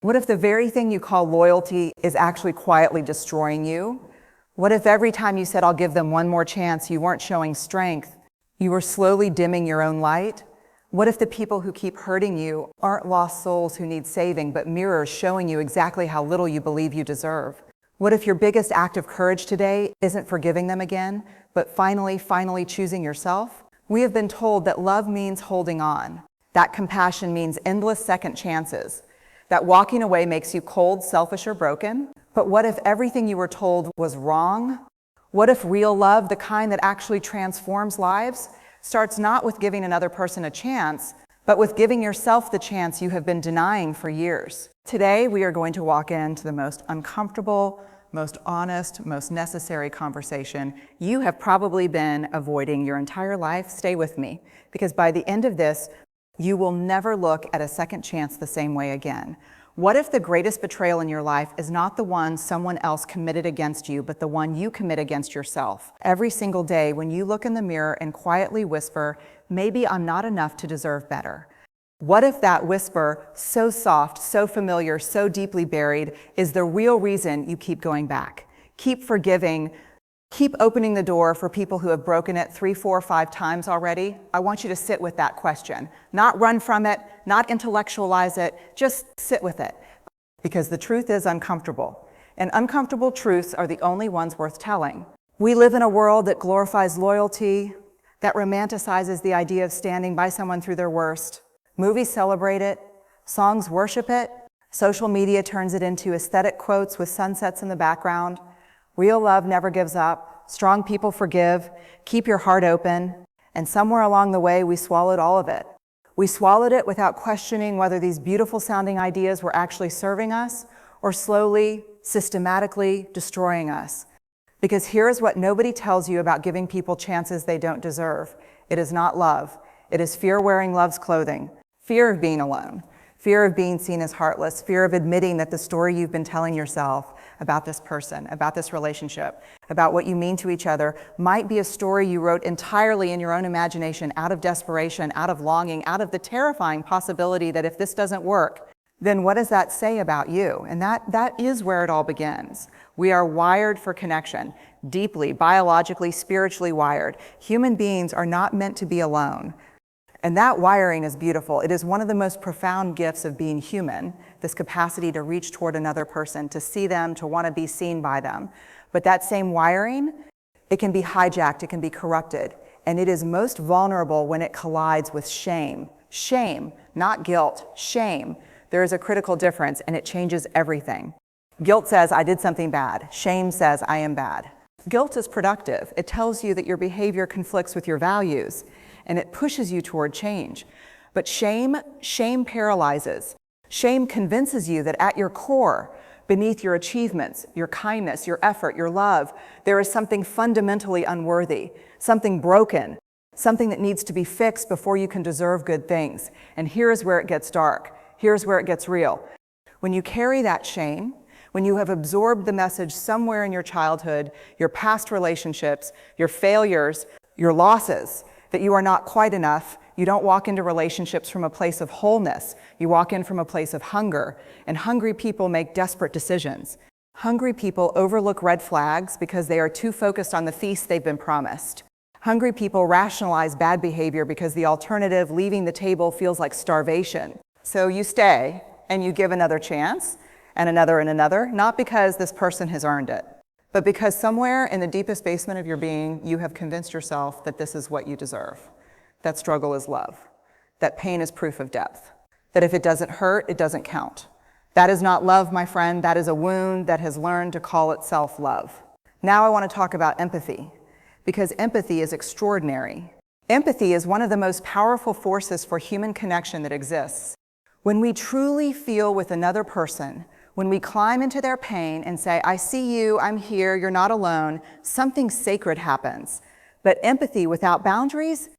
What if the very thing you call loyalty is actually quietly destroying you? What if every time you said, I'll give them one more chance, you weren't showing strength? You were slowly dimming your own light? What if the people who keep hurting you aren't lost souls who need saving, but mirrors showing you exactly how little you believe you deserve? What if your biggest act of courage today isn't forgiving them again, but finally choosing yourself? We have been told that love means holding on, that compassion means endless second chances, that walking away makes you cold, selfish, or broken. But what if everything you were told was wrong? What if real love, the kind that actually transforms lives, starts not with giving another person a chance, but with giving yourself the chance you have been denying for years? Today, we are going to walk into the most uncomfortable, most honest, most necessary conversation you have probably been avoiding your entire life. Stay with me, because by the end of this, you will never look at a second chance the same way again. What if the greatest betrayal in your life is not the one someone else committed against you, but the one you commit against yourself? Every single day when you look in the mirror and quietly whisper, maybe I'm not enough to deserve better. What if that whisper, so soft, so familiar, so deeply buried, is the real reason you keep going back? Keep forgiving, keep opening the door for people who have broken it 3, 4, 5 times already. I want you to sit with that question. Not run from it, not intellectualize it, just sit with it. Because the truth is uncomfortable. And uncomfortable truths are the only ones worth telling. We live in a world that glorifies loyalty, that romanticizes the idea of standing by someone through their worst. Movies celebrate it, songs worship it, social media turns it into aesthetic quotes with sunsets in the background. Real love never gives up. Strong people forgive. Keep your heart open. And somewhere along the way, we swallowed all of it. We swallowed it without questioning whether these beautiful sounding ideas were actually serving us or slowly, systematically destroying us. Because here's what nobody tells you about giving people chances they don't deserve. It is not love. It is fear wearing love's clothing. Fear of being alone. Fear of being seen as heartless. Fear of admitting that the story you've been telling yourself about this person, about this relationship, about what you mean to each other, might be a story you wrote entirely in your own imagination, out of desperation, out of longing, out of the terrifying possibility that if this doesn't work, then what does that say about you? And that is where it all begins. We are wired for connection, deeply, biologically, spiritually wired. Human beings are not meant to be alone. And that wiring is beautiful. It is one of the most profound gifts of being human, this capacity to reach toward another person, to see them, to want to be seen by them. But that same wiring, it can be hijacked, it can be corrupted, and it is most vulnerable when it collides with shame. Shame, not guilt, shame. There is a critical difference, and it changes everything. Guilt says, I did something bad. Shame says, I am bad. Guilt is productive. It tells you that your behavior conflicts with your values, and it pushes you toward change. But shame paralyzes. Shame convinces you that at your core, beneath your achievements, your kindness, your effort, your love, there is something fundamentally unworthy, something broken, something that needs to be fixed before you can deserve good things. And here's where it gets dark. Here's where it gets real. When you carry that shame, when you have absorbed the message somewhere in your childhood, your past relationships, your failures, your losses, that you are not quite enough, you don't walk into relationships from a place of wholeness. You walk in from a place of hunger. And hungry people make desperate decisions. Hungry people overlook red flags because they are too focused on the feast they've been promised. Hungry people rationalize bad behavior because the alternative, leaving the table, feels like starvation. So you stay and you give another chance, and another, not because this person has earned it, but because somewhere in the deepest basement of your being, you have convinced yourself that this is what you deserve. That struggle is love. That pain is proof of depth. That if it doesn't hurt, it doesn't count. That is not love, my friend. That is a wound that has learned to call itself love. Now I want to talk about empathy, because empathy is extraordinary. Empathy is one of the most powerful forces for human connection that exists. When we truly feel with another person, when we climb into their pain and say, I see you, I'm here, you're not alone, something sacred happens. But empathy without boundaries,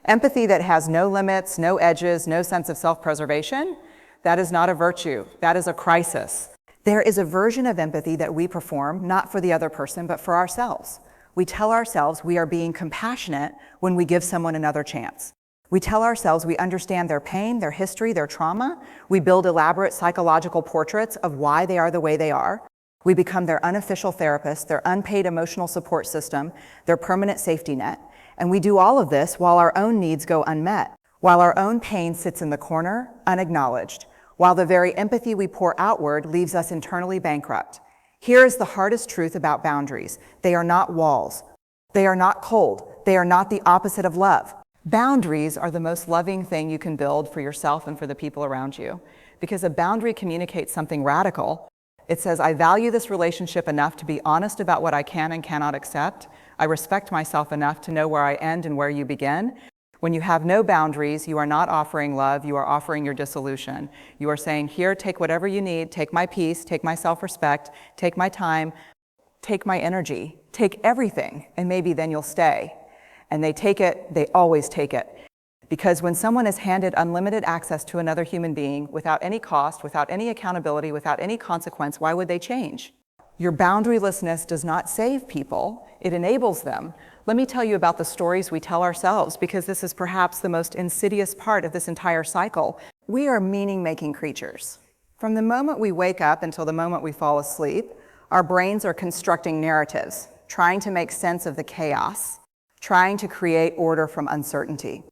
empathy that has no limits, no edges, no sense of self-preservation, that is not a virtue, that is a crisis. There is a version of empathy that we perform, not for the other person, but for ourselves. We tell ourselves we are being compassionate when we give someone another chance. We tell ourselves we understand their pain, their history, their trauma. We build elaborate psychological portraits of why they are the way they are. We become their unofficial therapist, their unpaid emotional support system, their permanent safety net. And we do all of this while our own needs go unmet, while our own pain sits in the corner, unacknowledged, while the very empathy we pour outward leaves us internally bankrupt. Here is the hardest truth about boundaries. They are not walls. They are not cold. They are not the opposite of love. Boundaries are the most loving thing you can build for yourself and for the people around you, because a boundary communicates something radical. It says, I value this relationship enough to be honest about what I can and cannot accept. I respect myself enough to know where I end and where you begin. When you have no boundaries, you are not offering love, you are offering your dissolution. You are saying, here, take whatever you need, take my peace, take my self-respect, take my time, take my energy, take everything, and maybe then you'll stay. And they take it, they always take it. Because when someone is handed unlimited access to another human being without any cost, without any accountability, without any consequence, why would they change? Your boundarylessness does not save people, it enables them. Let me tell you about the stories we tell ourselves, because this is perhaps the most insidious part of this entire cycle. We are meaning-making creatures. From the moment we wake up until the moment we fall asleep, our brains are constructing narratives, trying to make sense of the chaos, trying to create order from uncertainty.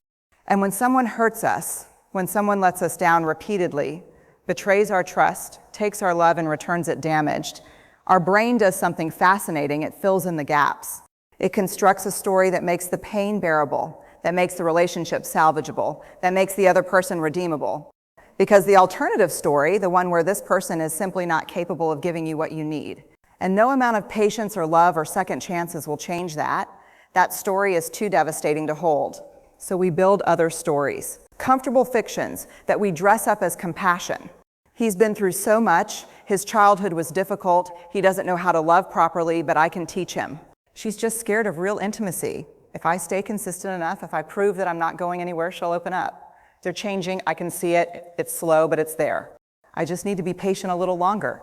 And when someone hurts us, when someone lets us down repeatedly, betrays our trust, takes our love and returns it damaged, our brain does something fascinating. It fills in the gaps. It constructs a story that makes the pain bearable, that makes the relationship salvageable, that makes the other person redeemable. Because the alternative story, the one where this person is simply not capable of giving you what you need, and no amount of patience or love or second chances will change that, that story is too devastating to hold. So we build other stories, comfortable fictions that we dress up as compassion. He's been through so much, his childhood was difficult, he doesn't know how to love properly, but I can teach him. She's just scared of real intimacy. If I stay consistent enough, if I prove that I'm not going anywhere, she'll open up. They're changing, I can see it, it's slow, but it's there. I just need to be patient a little longer.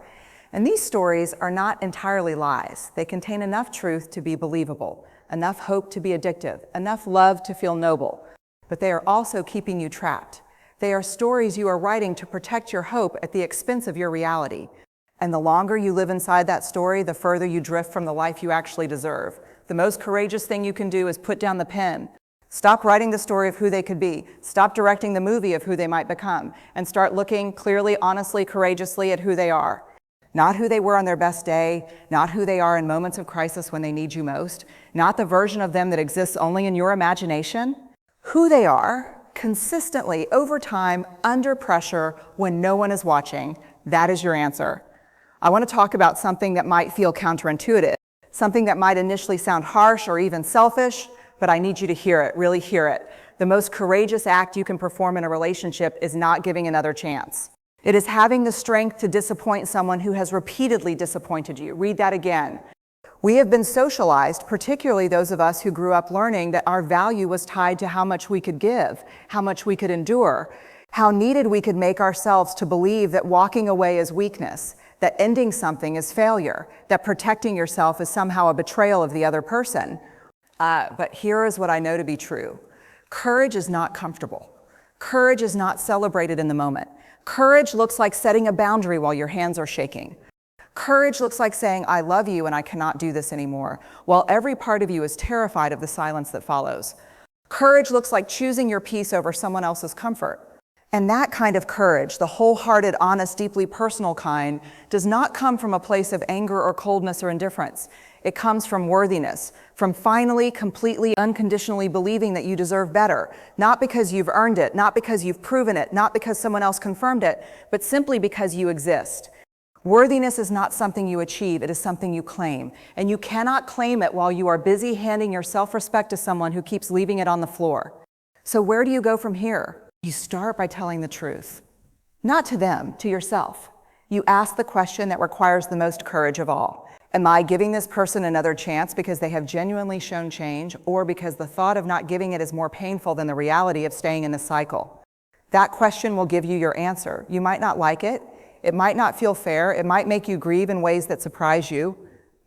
And these stories are not entirely lies. They contain enough truth to be believable, enough hope to be addictive, enough love to feel noble. But they are also keeping you trapped. They are stories you are writing to protect your hope at the expense of your reality. And the longer you live inside that story, the further you drift from the life you actually deserve. The most courageous thing you can do is put down the pen. Stop writing the story of who they could be. Stop directing the movie of who they might become. And start looking clearly, honestly, courageously at who they are. Not who they were on their best day, not who they are in moments of crisis when they need you most, not the version of them that exists only in your imagination. Who they are, consistently, over time, under pressure, when no one is watching. That is your answer. I want to talk about something that might feel counterintuitive, something that might initially sound harsh or even selfish, but I need you to hear it, really hear it. The most courageous act you can perform in a relationship is not giving another chance. It is having the strength to disappoint someone who has repeatedly disappointed you. Read that again. We have been socialized, particularly those of us who grew up learning that our value was tied to how much we could give, how much we could endure, how needed we could make ourselves to believe that walking away is weakness, that ending something is failure, that protecting yourself is somehow a betrayal of the other person. But here is what I know to be true. Courage is not comfortable. Courage is not celebrated in the moment. Courage looks like setting a boundary while your hands are shaking. Courage looks like saying, I love you and I cannot do this anymore, while every part of you is terrified of the silence that follows. Courage looks like choosing your peace over someone else's comfort. And that kind of courage, the wholehearted, honest, deeply personal kind, does not come from a place of anger or coldness or indifference. It comes from worthiness, from finally, completely, unconditionally believing that you deserve better, not because you've earned it, not because you've proven it, not because someone else confirmed it, but simply because you exist. Worthiness is not something you achieve, it is something you claim. And you cannot claim it while you are busy handing your self-respect to someone who keeps leaving it on the floor. So where do you go from here? You start by telling the truth. Not to them, to yourself. You ask the question that requires the most courage of all. Am I giving this person another chance because they have genuinely shown change, or because the thought of not giving it is more painful than the reality of staying in the cycle? That question will give you your answer. You might not like it. It might not feel fair. It might make you grieve in ways that surprise you,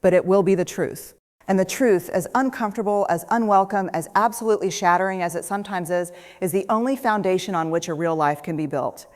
but it will be the truth. And the truth, as uncomfortable, as unwelcome, as absolutely shattering as it sometimes is the only foundation on which a real life can be built.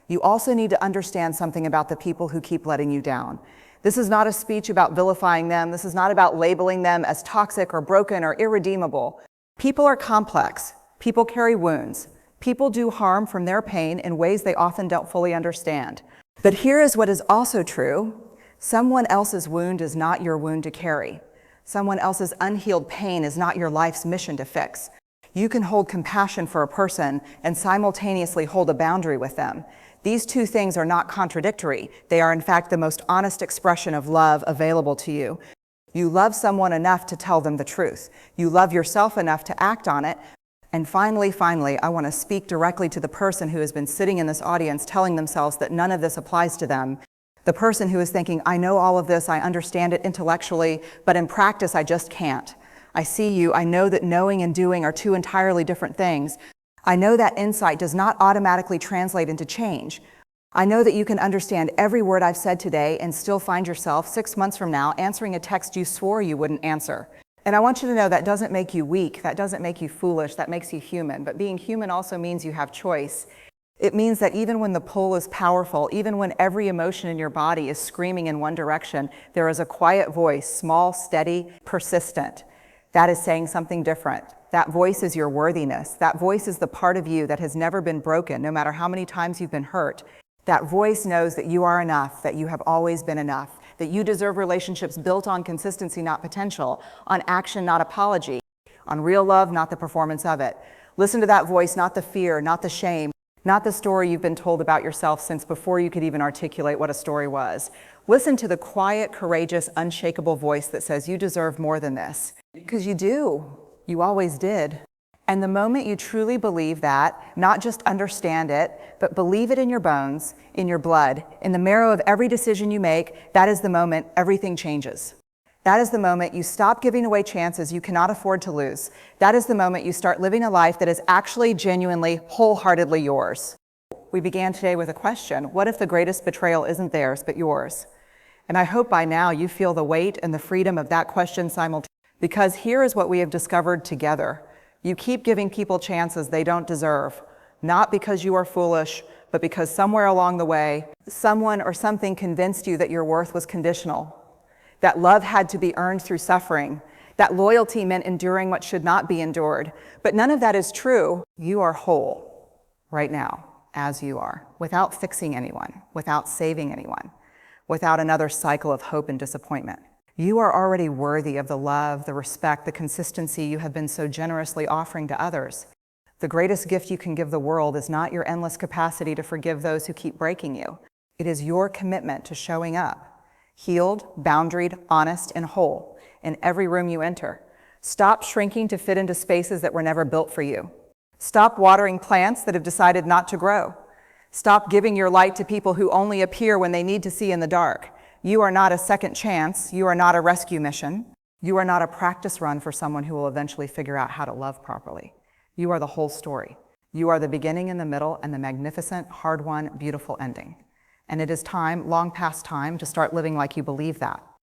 You also need to understand something about the people who keep letting you down. This is not a speech about vilifying them. This is not about labeling them as toxic or broken or irredeemable. People are complex. People carry wounds. People do harm from their pain in ways they often don't fully understand. But here is what is also true. Someone else's wound is not your wound to carry. Someone else's unhealed pain is not your life's mission to fix. You can hold compassion for a person and simultaneously hold a boundary with them. These two things are not contradictory. They are in fact the most honest expression of love available to you. You love someone enough to tell them the truth. You love yourself enough to act on it. And finally, I want to speak directly to the person who has been sitting in this audience telling themselves that none of this applies to them. The person who is thinking, I know all of this, I understand it intellectually, but in practice I just can't. I see you, I know that knowing and doing are two entirely different things. I know that insight does not automatically translate into change. I know that you can understand every word I've said today and still find yourself 6 months from now answering a text you swore you wouldn't answer. And I want you to know that doesn't make you weak, that doesn't make you foolish, that makes you human. But being human also means you have choice. It means that even when the pull is powerful, even when every emotion in your body is screaming in one direction, there is a quiet voice, small, steady, persistent, that is saying something different. That voice is your worthiness. That voice is the part of you that has never been broken, no matter how many times you've been hurt. That voice knows that you are enough, that you have always been enough, that you deserve relationships built on consistency, not potential, on action, not apology, on real love, not the performance of it. Listen to that voice, not the fear, not the shame, not the story you've been told about yourself since before you could even articulate what a story was. Listen to the quiet, courageous, unshakable voice that says you deserve more than this. Because you do. You always did. And the moment you truly believe that, not just understand it, but believe it in your bones, in your blood, in the marrow of every decision you make, that is the moment everything changes. That is the moment you stop giving away chances you cannot afford to lose. That is the moment you start living a life that is actually genuinely, wholeheartedly yours. We began today with a question. What if the greatest betrayal isn't theirs, but yours? And I hope by now you feel the weight and the freedom of that question simultaneously. Because here is what we have discovered together. You keep giving people chances they don't deserve, not because you are foolish, but because somewhere along the way, someone or something convinced you that your worth was conditional, that love had to be earned through suffering, that loyalty meant enduring what should not be endured. But none of that is true. You are whole right now, as you are, without fixing anyone, without saving anyone, without another cycle of hope and disappointment. You are already worthy of the love, the respect, the consistency you have been so generously offering to others. The greatest gift you can give the world is not your endless capacity to forgive those who keep breaking you. It is your commitment to showing up, healed, boundaried, honest, and whole in every room you enter. Stop shrinking to fit into spaces that were never built for you. Stop watering plants that have decided not to grow. Stop giving your light to people who only appear when they need to see in the dark. You are not a second chance. You are not a rescue mission. You are not a practice run for someone who will eventually figure out how to love properly. You are the whole story. You are the beginning and the middle and the magnificent, hard-won, beautiful ending. And it is time, long past time, to start living like you believe that.